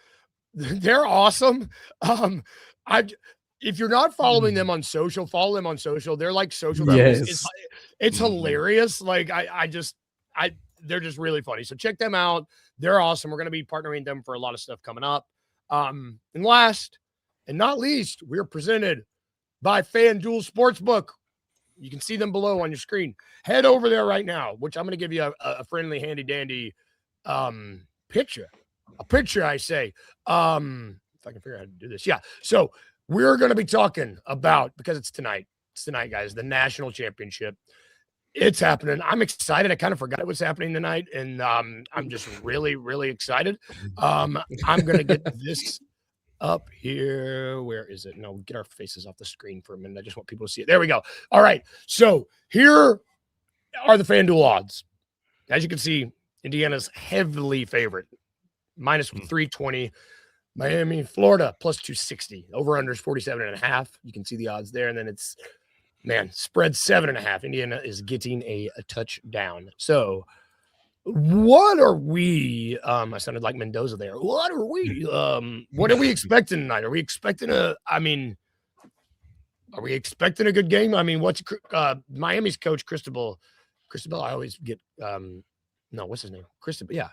[SPEAKER 1] They're awesome. If you're not following them on social, follow them on social. They're like social.
[SPEAKER 4] Yes.
[SPEAKER 1] It's hilarious. Like they're just really funny. So check them out. They're awesome. We're going to be partnering them for a lot of stuff coming up. And last and not least, we're presented by FanDuel Sportsbook. You can see them below on your screen. Head over there right now, which I'm going to give you a friendly, handy dandy picture. A picture, I say. If I can figure out how to do this. Yeah. So we're going to be talking about, because it's tonight, guys, the national championship. It's happening. I'm excited. I kind of forgot it was happening tonight, and I'm just really, really excited. I'm going to get this up here. Where is it? No, get our faces off the screen for a minute. I just want people to see it. There we go. All right. So here are the FanDuel odds. As you can see, Indiana's heavily favorite, minus 320. Miami, Florida, plus 260. Over-under is 47.5. You can see the odds there. And then it's, spread 7.5. Indiana is getting a touchdown. So what are we? I sounded like Mendoza there. What are we? What are we expecting tonight? Are we expecting a good game? I mean, what's Miami's coach, Cristobal? I always get, what's his name? Cristobal, yeah.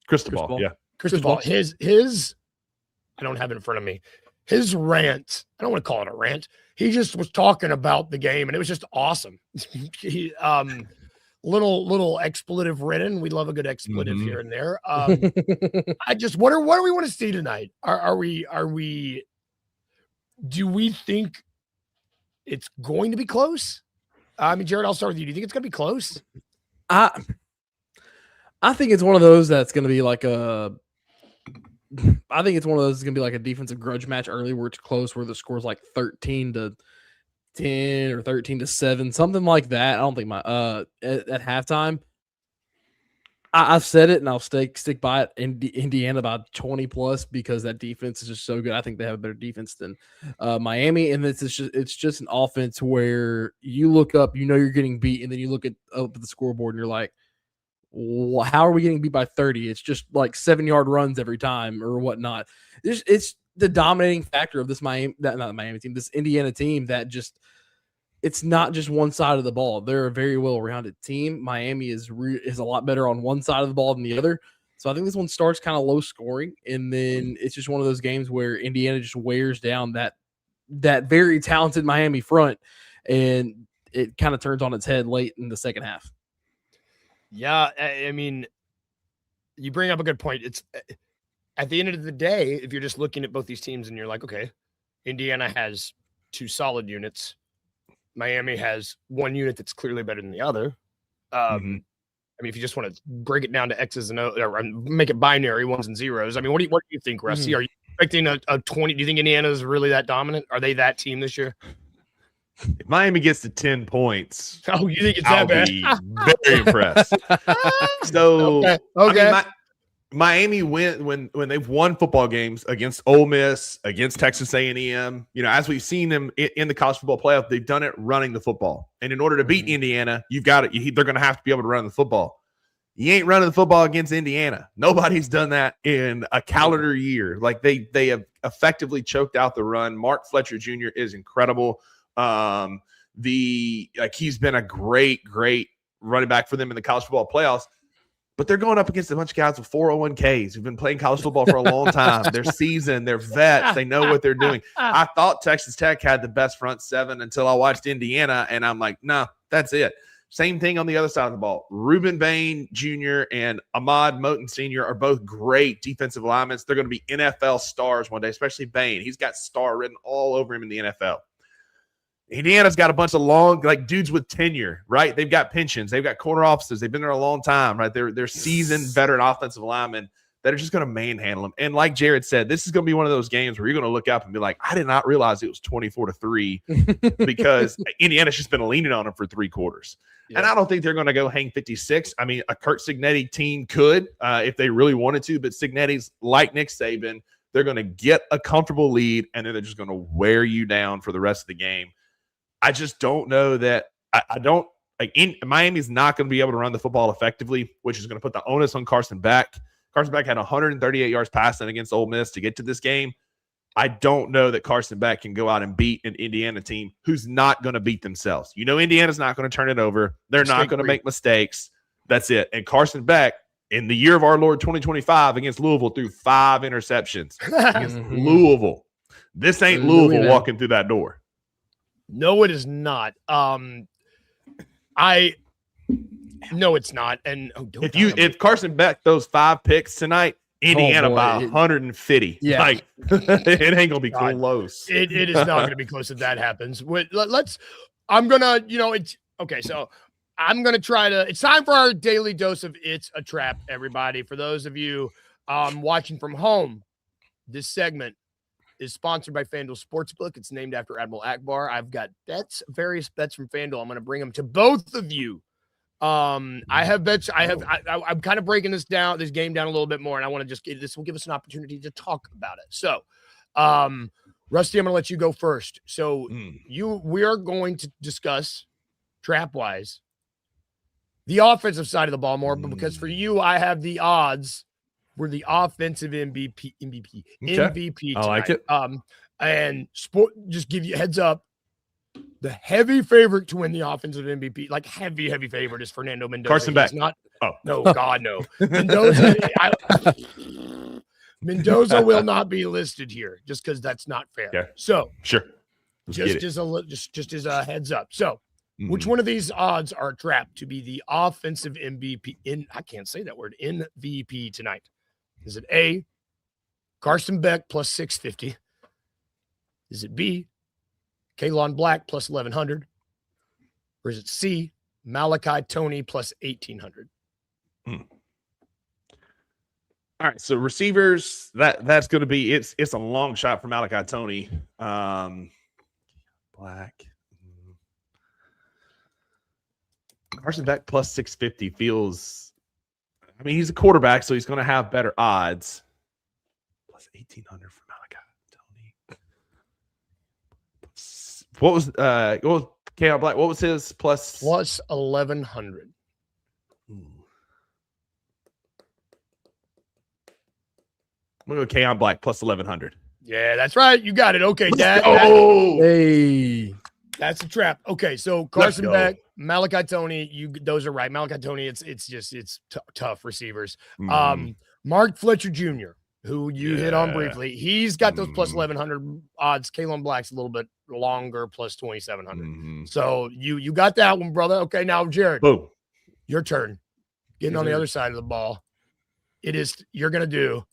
[SPEAKER 5] Cristobal, yeah.
[SPEAKER 1] Cristobal, his I don't have it in front of me. His rant, I don't want to call it a rant. He just was talking about the game, and it was just awesome. He, little expletive ridden. We love a good expletive here and there. What do we want to see tonight? Do we think it's going to be close? I mean, Jared, I'll start with you. Do you think it's going to be close?
[SPEAKER 4] I think it's one of those that's going to be like a defensive grudge match early where it's close, where the score's like 13-10 or 13-7, something like that. I don't think at halftime. I've said it and I'll stick by it. Indiana about 20 plus, because that defense is just so good. I think they have a better defense than Miami, and it's just an offense where you look up, you're getting beat, and then you look up at the scoreboard and you're like, how are we getting beat by 30? It's just like 7-yard runs every time or whatnot. It's the dominating factor of this this Indiana team, that just, it's not just one side of the ball. They're a very well-rounded team. Miami is a lot better on one side of the ball than the other. So I think this one starts kind of low scoring, and then it's just one of those games where Indiana just wears down that very talented Miami front, and it kind of turns on its head late in the second half.
[SPEAKER 1] Yeah, I mean, you bring up a good point. It's at the end of the day, if you're just looking at both these teams and you're like, okay, Indiana has two solid units. Miami has one unit that's clearly better than the other. I mean, if you just want to break it down to X's and O's or make it binary, ones and zeros. I mean, what do you think, Rusty? Are you expecting a 20? Do you think Indiana is really that dominant? Are they that team this year?
[SPEAKER 5] If Miami gets to 10 points,
[SPEAKER 1] Oh, you think it's
[SPEAKER 5] I'll
[SPEAKER 1] that bad?
[SPEAKER 5] be very impressed. So,
[SPEAKER 1] Okay.
[SPEAKER 5] I mean, Miami win when they've won football games against Ole Miss, against Texas A&M. You know, as we've seen them in the college football playoff, they've done it running the football. And in order to beat Indiana, you've got it. They're going to have to be able to run the football. You ain't running the football against Indiana. Nobody's done that in a calendar year. Like they have effectively choked out the run. Mark Fletcher Jr. is incredible. He's been a great running back for them in the college football playoffs. But they're going up against a bunch of guys with 401ks who've been playing college football for a long time. They're seasoned. They're vets. They know what they're doing. I thought Texas Tech had the best front seven until I watched Indiana, and I'm like, no, that's it. Same thing on the other side of the ball. Reuben Bain Jr. and Ahmad Moten Sr. are both great defensive linemen. They're going to be NFL stars one day, especially Bain. He's got star written all over him in the NFL. Indiana's got a bunch of long, like dudes with tenure, right? They've got pensions. They've got corner officers. They've been there a long time, right? They're seasoned veteran offensive linemen that are just going to manhandle them. And like Jared said, this is going to be one of those games where you're going to look up and be like, I did not realize it was 24-3 because Indiana's just been leaning on them for three quarters. Yeah. And I don't think they're going to go hang 56. I mean, a Kurt Cignetti team could if they really wanted to, but Cignetti's like Nick Saban. They're going to get a comfortable lead, and then they're just going to wear you down for the rest of the game. I just don't know that Miami's not going to be able to run the football effectively, which is going to put the onus on Carson Beck. Carson Beck had 138 yards passing against Ole Miss to get to this game. I don't know that Carson Beck can go out and beat an Indiana team who's not going to beat themselves. You know, Indiana's not going to turn it over. They're not going to make mistakes. That's it. And Carson Beck, in the year of our Lord 2025 against Louisville, threw 5 interceptions against Louisville. This ain't Louisville walking through that door.
[SPEAKER 1] No, it is not. No, it's not. And
[SPEAKER 5] if Carson Beck throws 5 picks tonight, Indiana by 150.
[SPEAKER 4] Yeah,
[SPEAKER 5] like it ain't gonna be close.
[SPEAKER 1] It is not gonna be close if that happens. I'm gonna, it's okay. So I'm gonna try to. It's time for our daily dose of It's a Trap, everybody. For those of you watching from home, this segment is sponsored by FanDuel Sportsbook. It's named after Admiral Akbar. I've got various bets from FanDuel. I'm going to bring them to both of you. I have bets. I'm kind of breaking this game down a little bit more, and I want to this will give us an opportunity to talk about it. So, Rusty, I'm going to let you go first. So we are going to discuss trap-wise the offensive side of the ball more, but because for you, I have the odds. We're the offensive MVP tonight.
[SPEAKER 5] I like it.
[SPEAKER 1] And just give you a heads up. The heavy favorite to win the offensive MVP, like heavy favorite, is Fernando Mendoza.
[SPEAKER 5] Carson Beck.
[SPEAKER 1] No, God, no. Mendoza will not be listed here just because that's not fair.
[SPEAKER 5] Okay.
[SPEAKER 1] So
[SPEAKER 5] sure.
[SPEAKER 1] Just as a heads up. So which one of these odds are trapped to be the offensive MVP I can't say that word, MVP tonight? Is it A, Carson Beck plus 650? Is it B, Kaylon Black plus 1,100? Or is it C, Malachi Toney plus 1,800?
[SPEAKER 5] All right, so receivers, that's going to be it's a long shot for Malachi Toney. Black. Carson Beck plus 650 feels. I mean, he's a quarterback, so he's going to have better odds. Plus 1,800 for Malachi Toney. What was Kaylon Black? What was his plus?
[SPEAKER 1] Plus 1,100.
[SPEAKER 5] I'm going to go Kaylon Black plus 1,100.
[SPEAKER 1] Yeah, that's right. You got it. Okay, Dad.
[SPEAKER 4] Hey.
[SPEAKER 1] That's a trap. Okay, so Carson Beck, Malachi Toney, those are right. Malachi Toney, it's tough receivers. Mark Fletcher Jr., who you hit on briefly. He's got those plus 1,100 odds. Kalen Black's a little bit longer, plus 2,700. So you got that one, brother. Okay, now, Jared, your turn. Getting on the other side of the ball. You're going to do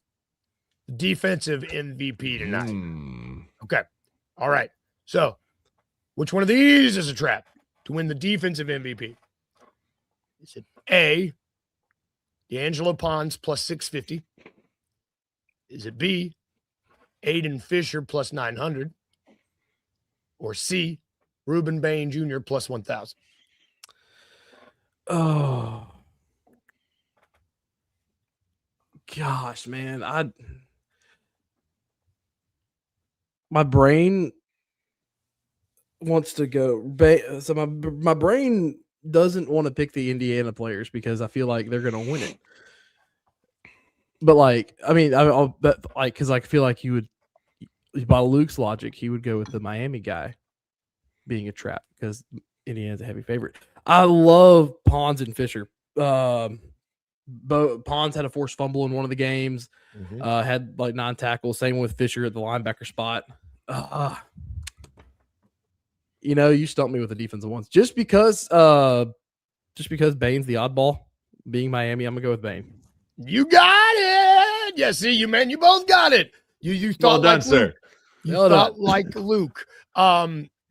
[SPEAKER 1] defensive MVP tonight. Okay. All right. So which one of these is a trap to win the defensive MVP? Is it A, D'Angelo Pons plus 650? Is it B, Aiden Fisher plus 900? Or C, Ruben Bain Jr. plus 1,000?
[SPEAKER 4] Oh, gosh, man. My brain wants to go. So my brain doesn't want to pick the Indiana players because I feel like they're going to win it. But I'll bet because I feel like you would, by Luke's logic, he would go with the Miami guy being a trap because Indiana's a heavy favorite. I love Pons and Fisher. Pons had a forced fumble in one of the games. Had 9 tackles. Same with Fisher at the linebacker spot. You stumped me with the defensive ones. Just because Bain's the oddball, being Miami, I'm gonna go with Bain.
[SPEAKER 1] You got it. Yeah, see, you both got it. You thought
[SPEAKER 5] well done,
[SPEAKER 1] like
[SPEAKER 5] sir.
[SPEAKER 1] Luke. You thought like Luke.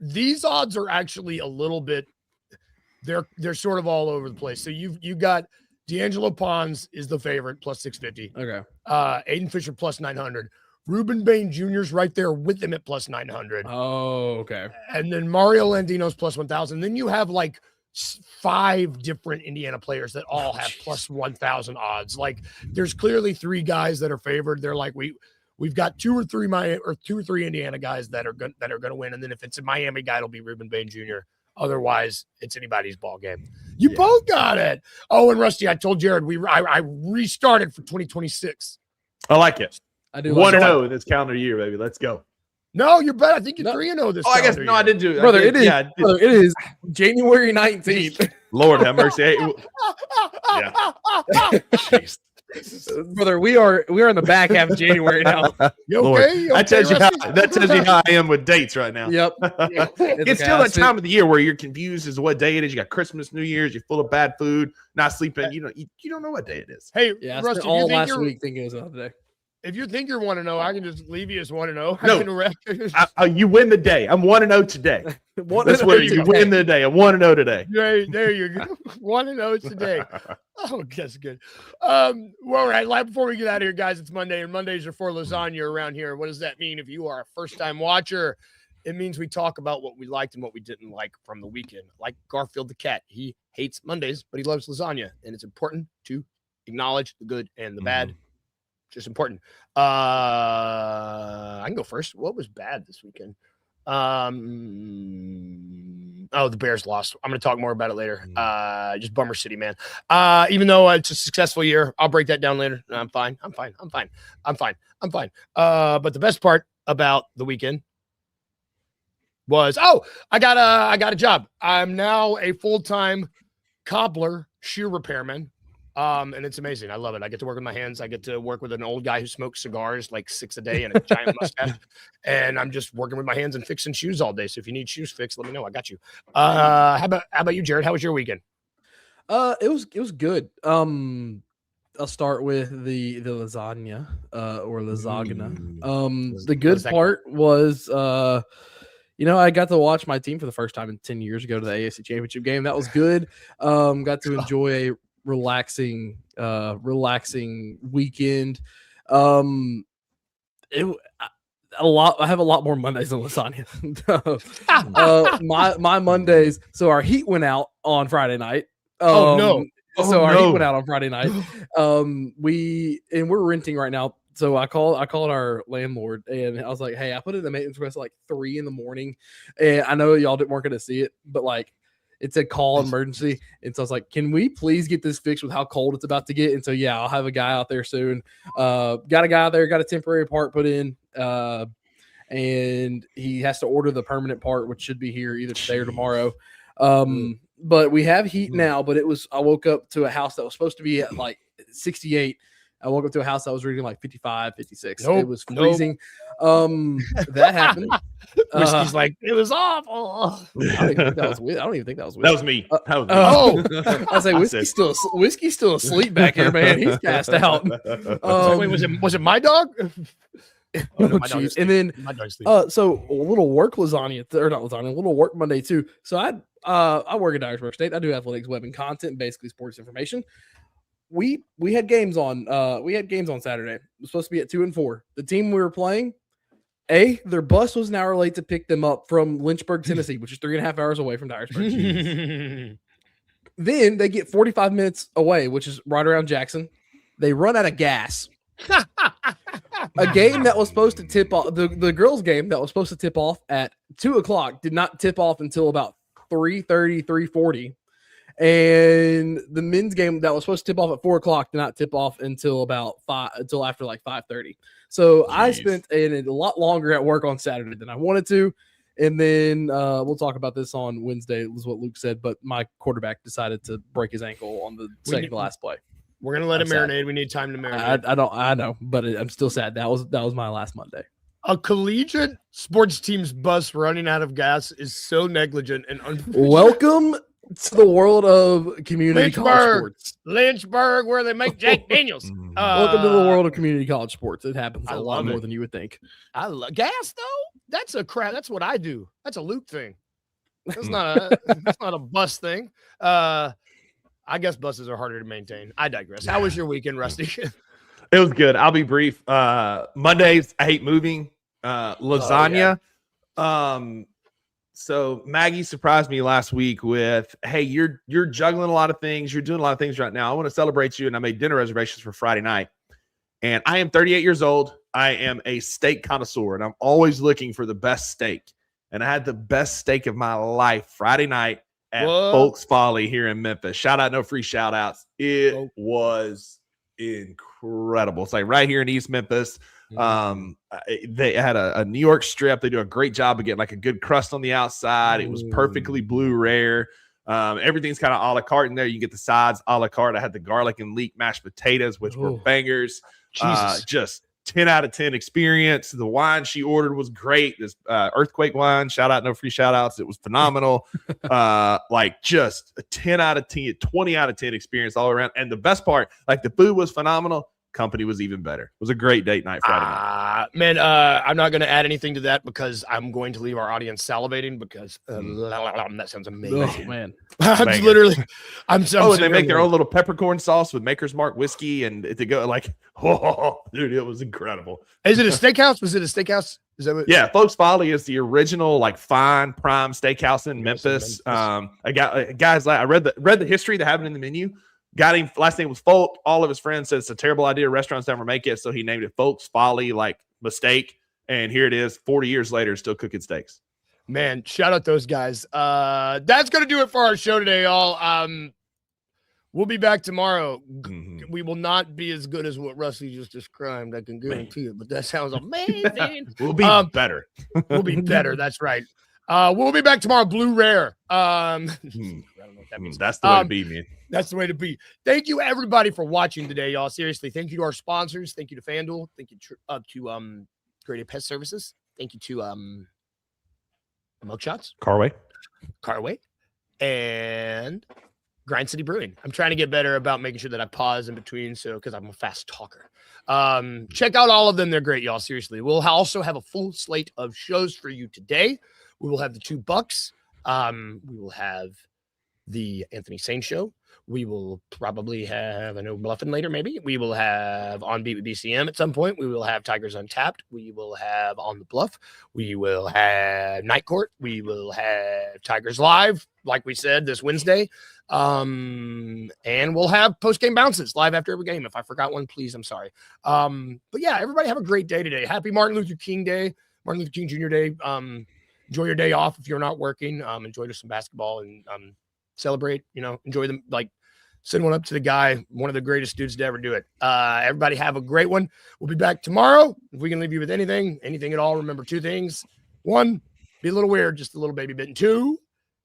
[SPEAKER 1] These odds are actually a little bit. They're sort of all over the place. So you got D'Angelo Pons is the favorite plus 650.
[SPEAKER 4] Okay.
[SPEAKER 1] Aiden Fisher plus 900. Ruben Bain Jr.'s right there with him at plus 900.
[SPEAKER 4] Oh, okay.
[SPEAKER 1] And then Mario Landino's plus 1,000. Then you have 5 different Indiana players that all have plus 1,000 odds. There's clearly 3 guys that are favored. They're we've got 2 or 3 Indiana guys that are going to win. And then if it's a Miami guy, it'll be Ruben Bain Jr. Otherwise, it's anybody's ball game. You both got it. Oh, and Rusty, I told Jared I restarted for 2026.
[SPEAKER 5] I like it.
[SPEAKER 4] I do
[SPEAKER 5] 1-0 this calendar year, baby. Let's go.
[SPEAKER 1] No, you're better. I think you're 3-0 this.
[SPEAKER 5] Oh, I guess no, I did do it,
[SPEAKER 4] brother.
[SPEAKER 5] It
[SPEAKER 4] is January 19th.
[SPEAKER 5] Lord have mercy. Hey,
[SPEAKER 4] Jeez. Brother, we are in the back half of January now.
[SPEAKER 1] You okay?
[SPEAKER 5] That tells you how I am with dates right now.
[SPEAKER 4] Yep.
[SPEAKER 5] It's still that time of the year where you're confused as to what day it is. You got Christmas, New Year's, you're full of bad food, not sleeping. You don't know what day it is.
[SPEAKER 1] Hey,
[SPEAKER 4] yeah,
[SPEAKER 1] Rusty,
[SPEAKER 4] all last week thinking it was another day.
[SPEAKER 1] If you think you're 1-0, I can just leave you as 1-0.
[SPEAKER 5] No, you win the day. I'm 1-0 today. That's what you win the day. I'm 1-0 today.
[SPEAKER 1] There you go. 1-0 today. Oh, that's good. Well, all right. Before we get out of here, guys, it's Monday, and Mondays are for lasagna around here. What does that mean? If you are a first-time watcher, it means we talk about what we liked and what we didn't like from the weekend. Like Garfield the cat, he hates Mondays, but he loves lasagna, and it's important to acknowledge the good and the bad. Just important. I can go first. What was bad this weekend? The Bears lost. I'm going to talk more about it later. Just bummer city, man. Even though it's a successful year, I'll break that down later. I'm fine. But the best part about the weekend was, I got a job. I'm now a full-time cobbler, shoe repairman. And it's amazing. I love it. I get to work with my hands. I get to work with an old guy who smokes cigars 6 a day and a giant mustache. And I'm just working with my hands and fixing shoes all day. So if you need shoes fixed, let me know. I got you. How about you, Jared? How was your weekend?
[SPEAKER 4] It was good. I'll start with the lasagna, or lasagna. The good part was, I got to watch my team for the first time in 10 years go to the AFC Championship game. That was good. Got to enjoy a relaxing weekend. I have a lot more Mondays than lasagna. My Mondays. So our heat went out on Friday night. Heat went out on Friday night. We're renting right now. So I called our landlord and I was like, hey, I put in the maintenance request at 3 a.m. and I know y'all weren't going to see it, but it said call emergency. And so I was like, can we please get this fixed with how cold it's about to get? And so, yeah, I'll have a guy out there soon. Got a guy out there, got a temporary part put in. And he has to order the permanent part, which should be here either today or tomorrow. But we have heat now, but I woke up to a house that was supposed to be at 68. I woke up to a house that was reading like 55, 56.
[SPEAKER 1] Nope,
[SPEAKER 4] It was freezing. That happened.
[SPEAKER 1] Whiskey's like, it was awful.
[SPEAKER 4] I don't even think that was
[SPEAKER 5] That was me. That was me.
[SPEAKER 1] Oh,
[SPEAKER 4] I was like, whiskey's still asleep back here, man. He's passed out.
[SPEAKER 1] wait, was it my dog?
[SPEAKER 4] Oh,
[SPEAKER 1] no, my dog
[SPEAKER 4] geez.
[SPEAKER 1] is
[SPEAKER 4] And then
[SPEAKER 1] my dog's asleep.
[SPEAKER 4] so a little work lasagna, or not lasagna, a little work Monday too. So I work at Dyersburg State. I do athletics, web, and content, basically sports information. We had games on Saturday. It was supposed to be at 2 and 4. The team we were playing, their bus was an hour late to pick them up from Lynchburg, Tennessee, which is 3.5 hours away from Dyersburg. Then they get 45 minutes away, which is right around Jackson. They run out of gas. A game that was supposed to tip off, the girls' game that was supposed to tip off at 2 o'clock did not tip off until about 3:30, 3:40. And the men's game that was supposed to tip off at 4 o'clock did not tip off until after like 5:30. So I spent a lot longer at work on Saturday than I wanted to. And then we'll talk about this on Wednesday, is what Luke said. But my quarterback decided to break his ankle on the second to last play.
[SPEAKER 1] We're gonna let it
[SPEAKER 4] I'm
[SPEAKER 1] marinate.
[SPEAKER 4] sad.
[SPEAKER 1] We need time to marinate.
[SPEAKER 4] I know, but I'm still sad. That was my last Monday.
[SPEAKER 1] A collegiate sports team's bus running out of gas is so negligent and unprofessional.
[SPEAKER 4] Welcome to the world of community college sports.
[SPEAKER 1] Lynchburg, where they make Jack Daniels.
[SPEAKER 4] Welcome to the world of community college sports. It happens
[SPEAKER 1] I
[SPEAKER 4] a lot
[SPEAKER 1] love
[SPEAKER 4] more
[SPEAKER 1] it.
[SPEAKER 4] than you would think.
[SPEAKER 1] I love gas though. That's a crap. That's what I do. That's a Luke thing. That's not a bus thing. I guess buses are harder to maintain. I digress. How was your weekend, Rusty?
[SPEAKER 5] It was good. I'll be brief. Mondays, I hate moving. Lasagna. So Maggie surprised me last week with, hey, you're juggling a lot of things. You're doing a lot of things right now. I want to celebrate you. And I made dinner reservations for Friday night. And I am 38 years old. I am a steak connoisseur, and I'm always looking for the best steak. And I had the best steak of my life Friday night at Folks Folly here in Memphis. Shout out, no free shout outs. It was incredible. It's like right here in East Memphis. They had a New York strip. They do a great job of getting like a good crust on the outside. It was perfectly blue rare. Everything's kind of a la carte in there. You get the sides a la carte. I had the garlic and leek mashed potatoes, which were bangers. Just 10 out of 10 experience. The wine she ordered was great. This earthquake wine, shout out, no free shout outs. It was phenomenal. Like just a 10 out of 10, 20 out of 10 experience all around. And the best part, like the food was phenomenal. Company was even better. It was a great date night Friday night.
[SPEAKER 1] Man, I'm not going to add anything to that because I'm going to leave our audience salivating because that sounds amazing.
[SPEAKER 4] Oh, man.
[SPEAKER 1] I'm so.
[SPEAKER 5] And they make their own little peppercorn sauce with Maker's Mark whiskey, and to go like, dude, it was incredible.
[SPEAKER 1] Is it a steakhouse? Was it a steakhouse? Is that what?
[SPEAKER 5] Yeah, Folks Folly is the original like fine prime steakhouse in Memphis. I read the history that happened in the menu. Got him. Last name was Folk. All of his friends said it's a terrible idea. Restaurants never make it, so he named it Folks Folly, like mistake. And here it is, 40 years later, still cooking steaks.
[SPEAKER 1] Man, shout out those guys. That's gonna do it for our show today, y'all. We'll be back tomorrow. We will not be as good as what Rusty just described. I can guarantee it. But that sounds amazing.
[SPEAKER 5] We'll be better.
[SPEAKER 1] We'll be better. That's right. We'll be back tomorrow. Blue Rare. I don't know what that means.
[SPEAKER 5] That's the way to be, man.
[SPEAKER 1] That's the way to be. Thank you, everybody, for watching today, y'all. Seriously, thank you to our sponsors. Thank you to FanDuel. Thank you to Great A Pest Services. Thank you to Milkshots, Carway, and Grind City Brewing. I'm trying to get better about making sure that I pause in between, because I'm a fast talker. Check out all of them. They're great, y'all. Seriously. We'll also have a full slate of shows for you today. We will have the 2 Bucks. We will have the Anthony Sane Show. We will probably have, I know, Bluffin' later, maybe. We will have On Beat with BCM at some point. We will have Tigers Untapped. We will have On the Bluff. We will have Night Court. We will have Tigers Live, like we said, this Wednesday. And we'll have post-game bounces live after every game. If I forgot one, please, I'm sorry. But yeah, everybody have a great day today. Happy Martin Luther King Day, Martin Luther King Jr. Day. Enjoy your day off if you're not working. Enjoy some basketball and celebrate, enjoy them. Like, send one up to the guy, one of the greatest dudes to ever do it. Everybody have a great one. We'll be back tomorrow. If we can leave you with anything at all, remember 2 things. 1, be a little weird, just a little baby bit. And 2,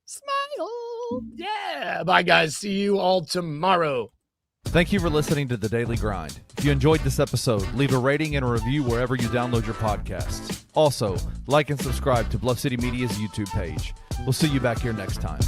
[SPEAKER 1] smile. Yeah. Bye, guys. See you all tomorrow.
[SPEAKER 2] Thank you for listening to The Daily Grind. If you enjoyed this episode, leave a rating and a review wherever you download your podcasts. Also, like and subscribe to Bluff City Media's YouTube page. We'll see you back here next time.